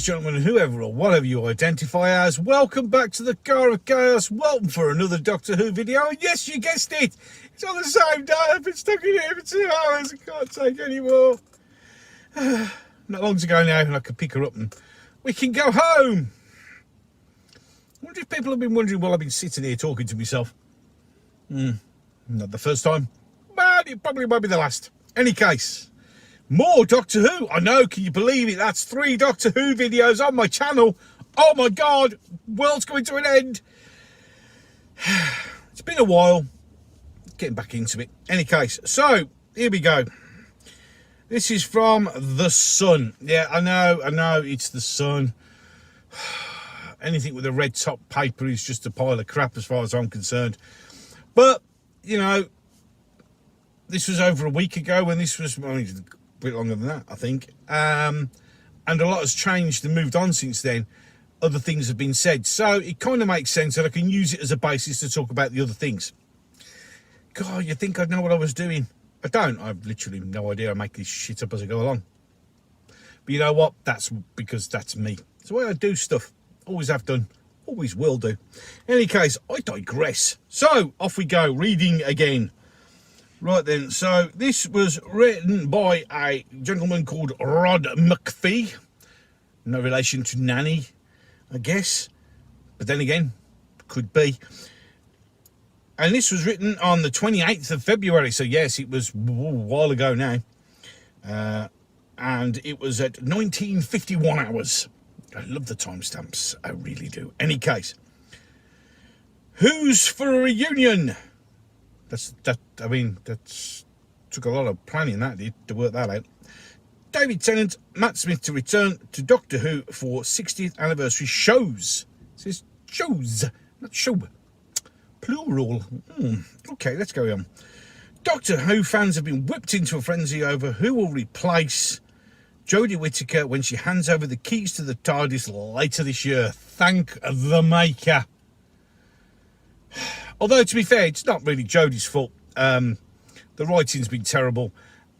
gentlemen, whoever or whatever you identify as, welcome back to the Car of Chaos. Welcome for another Doctor Who video. And yes, you guessed it. It's on the same day. I've been stuck in here for 2 hours. I can't take any more. Not long to go now, and I can pick her up and we can go home. I wonder if people have been wondering while I've been sitting here talking to myself. Not the first time, but it probably won't be the last. Any case, more Doctor Who. I know, can you believe it? That's 3 Doctor Who videos on my channel. Oh my God, world's coming to an end. It's been a while. Getting back into it. Any case, so here we go. This is from The Sun. Yeah, I know, it's The Sun. Anything with a red top paper is just a pile of crap as far as I'm concerned. But, you know, this was over a week ago when this was, well, a bit longer than that, I think. And a lot has changed and moved on since then. Other things have been said. So it kind of makes sense that I can use it as a basis to talk about the other things. God, you'd think I'd know what I was doing. I don't. I've literally no idea. I make this shit up as I go along. But you know what? That's because that's me. It's the way I do stuff. Always have done. Always will do. In any case, I digress. So, off we go. Reading again. Right then. So, this was written by a gentleman called Rod McPhee. No relation to Nanny, I guess. But then again, could be. And this was written on the 28th of February. So, yes, it was a while ago now. And it was at 1951 hours. I love the timestamps. I really do. Any case. Who's for a reunion? I mean, that's took a lot of planning that did to work that out. David Tennant, Matt Smith to return to Doctor Who for 60th anniversary shows. It says shows, not show. Plural. Okay, let's go on. Doctor Who fans have been whipped into a frenzy over who will replace Jodie Whittaker when she hands over the keys to the TARDIS later this year. Thank the maker. Although, to be fair, it's not really Jodie's fault. The writing's been terrible,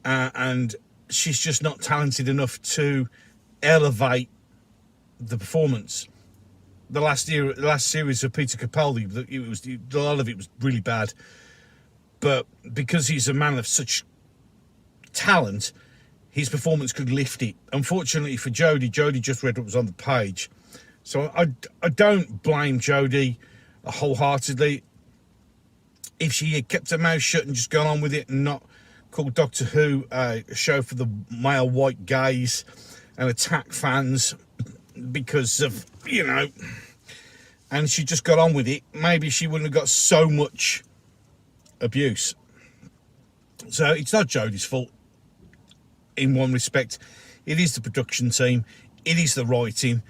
and she's just not talented enough to elevate the performance. The last series of Peter Capaldi, a lot of it was really bad. But because he's a man of such talent, his performance could lift it. Unfortunately for Jodie just read what was on the page. So I don't blame Jodie wholeheartedly. If she had kept her mouth shut and just gone on with it and not called Doctor Who a show for the male white gaze and attack fans because of, you know, and she just got on with it, maybe she wouldn't have got so much abuse. So it's not Jodie's fault. In one respect, it is the production team, it is the writing,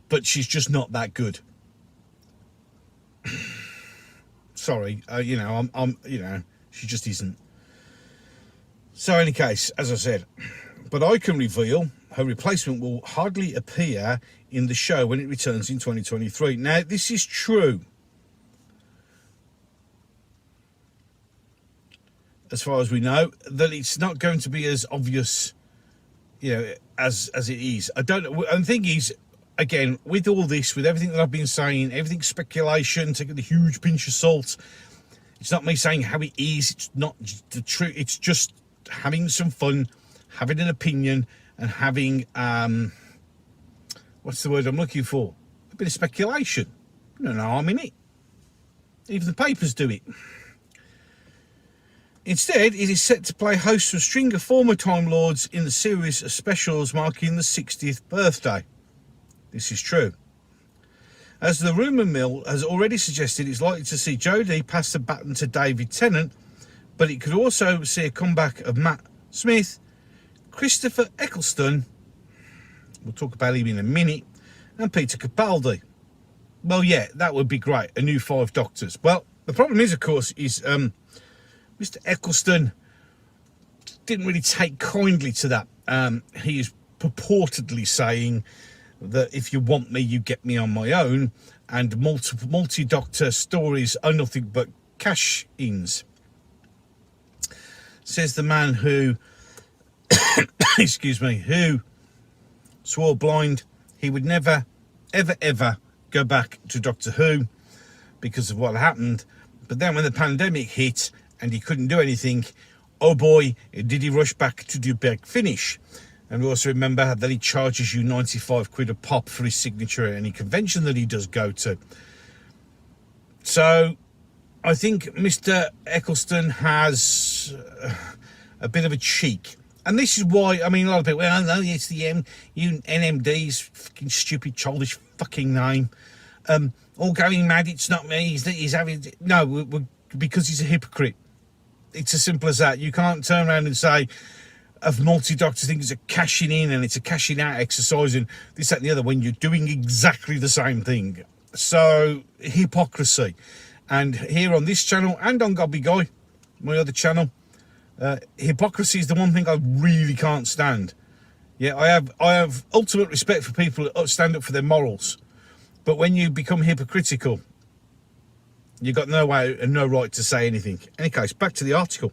but she's just not that good. Sorry, you know, you know, she just isn't. So, in any case, as I said, but I can reveal her replacement will hardly appear in the show when it returns in 2023. Now, this is true. As far as we know, that it's not going to be as obvious, you know, as it is. I don't know. And the thing is, again, with all this, with everything that I've been saying, everything's speculation, taking the huge pinch of salt. It's not me saying how it is. It's not the truth. It's just having some fun, having an opinion, and having, what's the word I'm looking for? A bit of speculation. No harm in it. Even the papers do it. Instead, it is set to play host to a string of former Time Lords in the series of specials marking the 60th birthday. This is true. As the rumour mill has already suggested, it's likely to see Jodie pass the baton to David Tennant, but it could also see a comeback of Matt Smith, Christopher Eccleston, we'll talk about him in a minute, and Peter Capaldi. Well, yeah, that would be great, a new 5 Doctors. Well, the problem is, of course, is Mr. Eccleston didn't really take kindly to that. He is purportedly saying that if you want me, you get me on my own, and multi-doctor stories are nothing but cash-ins. Says the man who, excuse me, who swore blind he would never, ever, ever go back to Doctor Who because of what happened. But then when the pandemic hit and he couldn't do anything, oh boy, did he rush back to do Big Finish. And we also remember that he charges you 95 quid a pop for his signature at any convention that he does go to. So I think Mr. Eccleston has a bit of a cheek. And this is why, I mean, a lot of people, well, no, it's the NMD's fucking stupid, childish fucking name. All going mad, it's not me, he's having, no, because he's a hypocrite. It's as simple as that. You can't turn around and say, of multi-doctor thing, it's a cashing in and it's a cashing out exercise and this, that and the other, when you're doing exactly the same thing. So, hypocrisy. And here on this channel and on Gobby Guy, my other channel, hypocrisy is the one thing I really can't stand. Yeah, I have ultimate respect for people that stand up for their morals. But when you become hypocritical, you've got no way and no right to say anything. In any case, back to the article.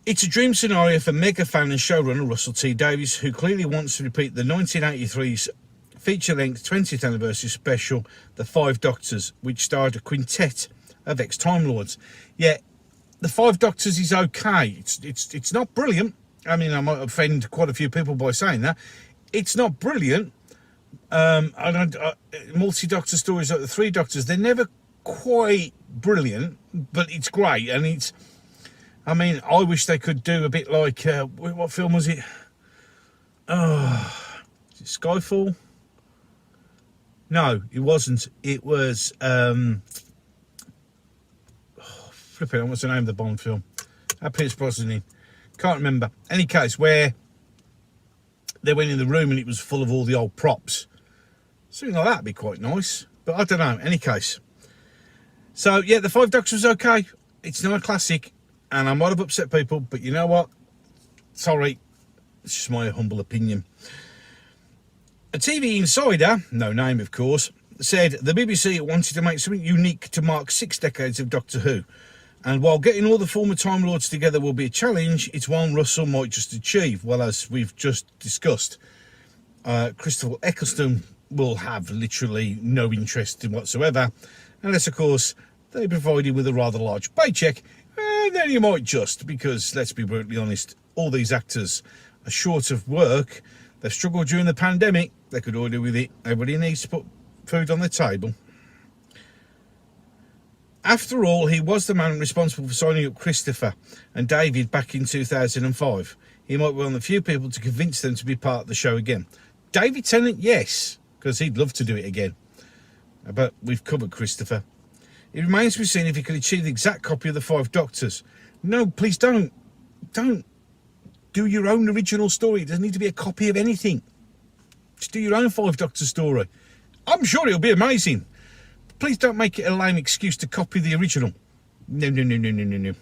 It's a dream scenario for mega fan and showrunner Russell T Davies, who clearly wants to repeat the 1983's feature-length 20th anniversary special, The Five Doctors, which starred a quintet of ex-Time Lords. Yeah, The Five Doctors is okay. It's not brilliant. I mean, I might offend quite a few people by saying that. It's not brilliant. Multi-doctor stories like the Three Doctors, they're never quite brilliant, but it's great. And it's, I mean, I wish they could do a bit like, what film was it? Oh, is it Skyfall? No, it wasn't. It was, flipping, what's the name of the Bond film? Pierce Brosnan in. Can't remember. Any case, where they went in the room and it was full of all the old props. Something like that would be quite nice. But I don't know. Any case. So, yeah, The Five Doctors was okay. It's not a classic. And I might have upset people. But you know what? Sorry. It's just my humble opinion. A TV insider, no name of course, said the BBC wanted to make something unique to mark 6 decades of Doctor Who. And while getting all the former Time Lords together will be a challenge, it's one Russell might just achieve. Well, as we've just discussed, Christopher Eccleston will have literally no interest in whatsoever, unless, of course, they provide him with a rather large paycheck. And then you might just, because, let's be brutally honest, all these actors are short of work. They've struggled during the pandemic. They could all do with it. Everybody needs to put food on the table. After all, he was the man responsible for signing up Christopher and David back in 2005. He might be one of the few people to convince them to be part of the show again. David Tennant, yes, because he'd love to do it again. But we've covered Christopher. It remains to be seen if he can achieve the exact copy of the Five Doctors. No, please don't. Don't do your own original story. It doesn't need to be a copy of anything. Just do your own Five Doctors story. I'm sure it'll be amazing. Please don't make it a lame excuse to copy the original. No.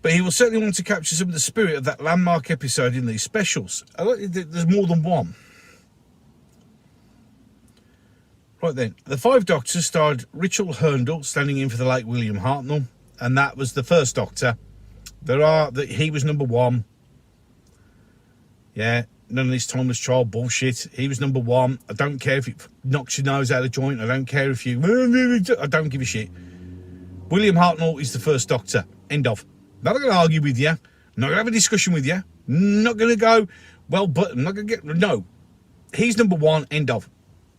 But he will certainly want to capture some of the spirit of that landmark episode in these specials. There's more than one. Right then, The Five Doctors starred Richard Hurndall, standing in for the late William Hartnell, and that was the first Doctor. He was number 1. Yeah. None of this timeless child bullshit. He was number 1. I don't care if it knocks your nose out of joint. I don't care if you... I don't give a shit. William Hartnell is the first Doctor. End of. Not going to argue with you. Not going to have a discussion with you. Not going to go, well, but I'm not going to get... No. He's number 1. End of.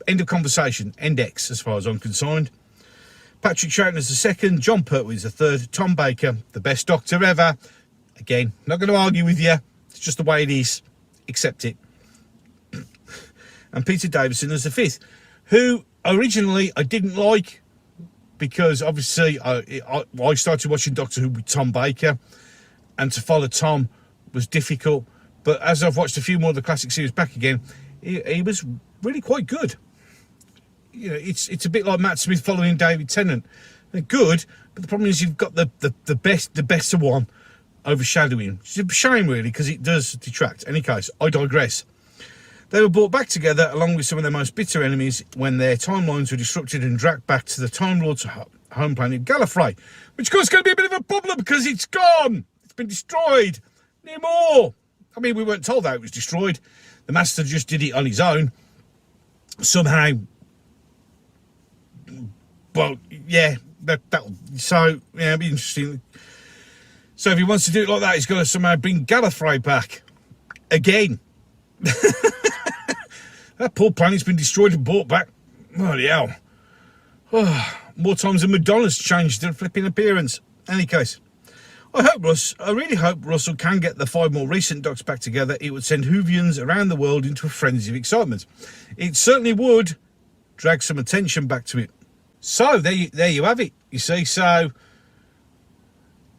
End of conversation. End X, as far as I'm concerned. Patrick Troughton is the second. John Pertwee is the third. Tom Baker, the best Doctor ever. Again, not going to argue with you. It's just the way it is. Accept it. And Peter Davison as the fifth, who originally I didn't like, because obviously I started watching Doctor Who with Tom Baker, and to follow Tom was difficult. But as I've watched a few more of the classic series back again, he was really quite good. You know, it's a bit like Matt Smith following David Tennant. They're good, but the problem is you've got the best of one overshadowing. It's a shame, really, because it does detract. Any case, I digress. They were brought back together along with some of their most bitter enemies when their timelines were disrupted and dragged back to the Time Lord's home planet Gallifrey, which of course is going to be a bit of a problem because it's gone. It's been destroyed. No more. I mean, we weren't told how it was destroyed. the master just did it on his own somehow. Well, yeah, so yeah, it'd be interesting. So if he wants to do it like that, he's got to somehow bring Gallifrey back again. That poor planet's been destroyed and brought back. Bloody hell. Oh, more times than Madonna's changed her flipping appearance. Any case, I really hope Russell can get the 5 more recent Doctors back together. It would send Whovians around the world into a frenzy of excitement. It certainly would drag some attention back to it. So there you have it. You see, so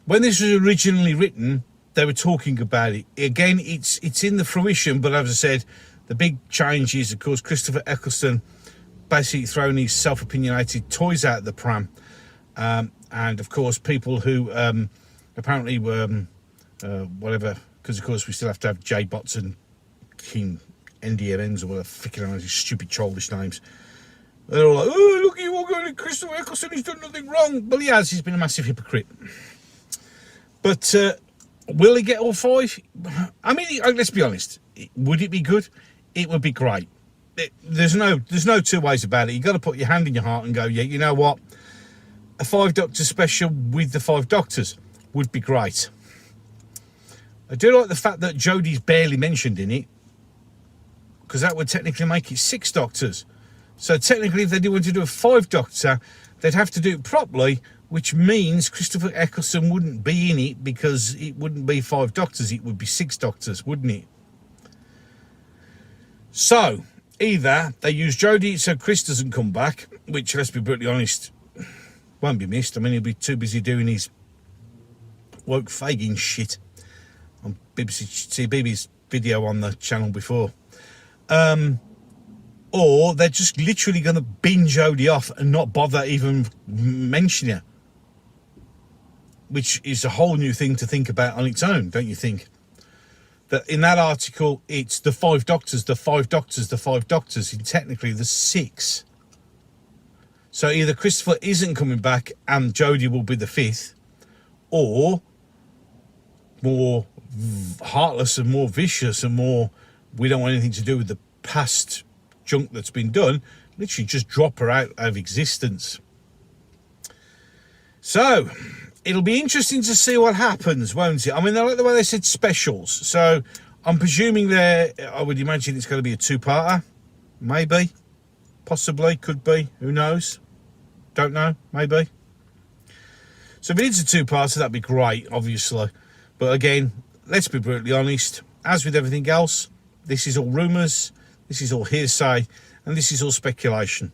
when this was originally written, they were talking about it. Again, it's in the fruition, but as I said, the big change is, of course, Christopher Eccleston basically throwing his self-opinionated toys out of the pram. And, of course, people who apparently were, whatever, because, of course, we still have to have J-Bots and King NDMNs or whatever, freaking these stupid childish names. They're all like, oh, look, you all going to Christopher Eccleston, he's done nothing wrong. Well, he has, he's been a massive hypocrite. But will he get all 5? I mean, let's be honest. Would it be good? It would be great. There's no 2 ways about it. You've got to put your hand in your heart and go, yeah, you know what? A 5 Doctor special with the 5 Doctors would be great. I do like the fact that Jodie's barely mentioned in it, because that would technically make it 6 Doctors. So technically, if they do want to do a 5 Doctor, they'd have to do it properly, which means Christopher Eccleston wouldn't be in it, because it wouldn't be 5 Doctors, it would be 6 Doctors, wouldn't it? So, either they use Jodie so Chris doesn't come back, which, let's be brutally honest, won't be missed. I mean, he'll be too busy doing his woke Fagin shit on BB's video on the channel before. Or they're just literally going to bin Jodie off and not bother even mentioning her. Which is a whole new thing to think about on its own, don't you think? That in that article, it's the 5 Doctors, the 5 Doctors, the 5 Doctors, and technically there's 6. So either Christopher isn't coming back and Jodie will be the 5th, or more heartless and more vicious and more, we don't want anything to do with the past junk that's been done, literally just drop her out of existence. So it'll be interesting to see what happens, won't it? I mean, I like the way they said specials, so I'm presuming I would imagine it's going to be a 2-parter, maybe, possibly, could be, who knows, don't know, maybe. So if it is a 2-parter, that'd be great, obviously, but again, let's be brutally honest, as with everything else, this is all rumours, this is all hearsay, and this is all speculation.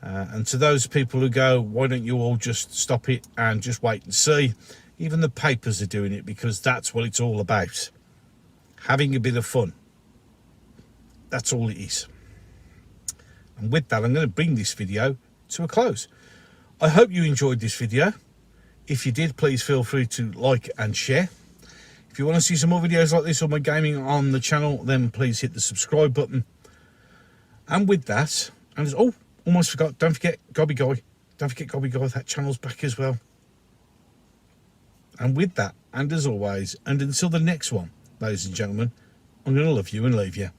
And to those people who go, why don't you all just stop it and just wait and see? Even the papers are doing it, because that's what it's all about. Having a bit of fun. That's all it is. And with that, I'm going to bring this video to a close. I hope you enjoyed this video. If you did, please feel free to like and share. If you want to see some more videos like this on my gaming on the channel, then please hit the subscribe button. And with that, and oh, almost forgot, don't forget Gobby Guy. Don't forget Gobby Guy, that channel's back as well. And with that, and as always, and until the next one, ladies and gentlemen, I'm going to love you and leave you.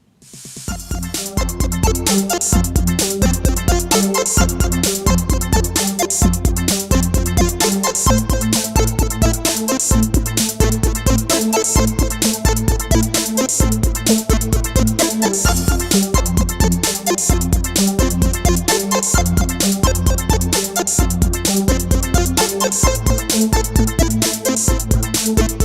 Thank you.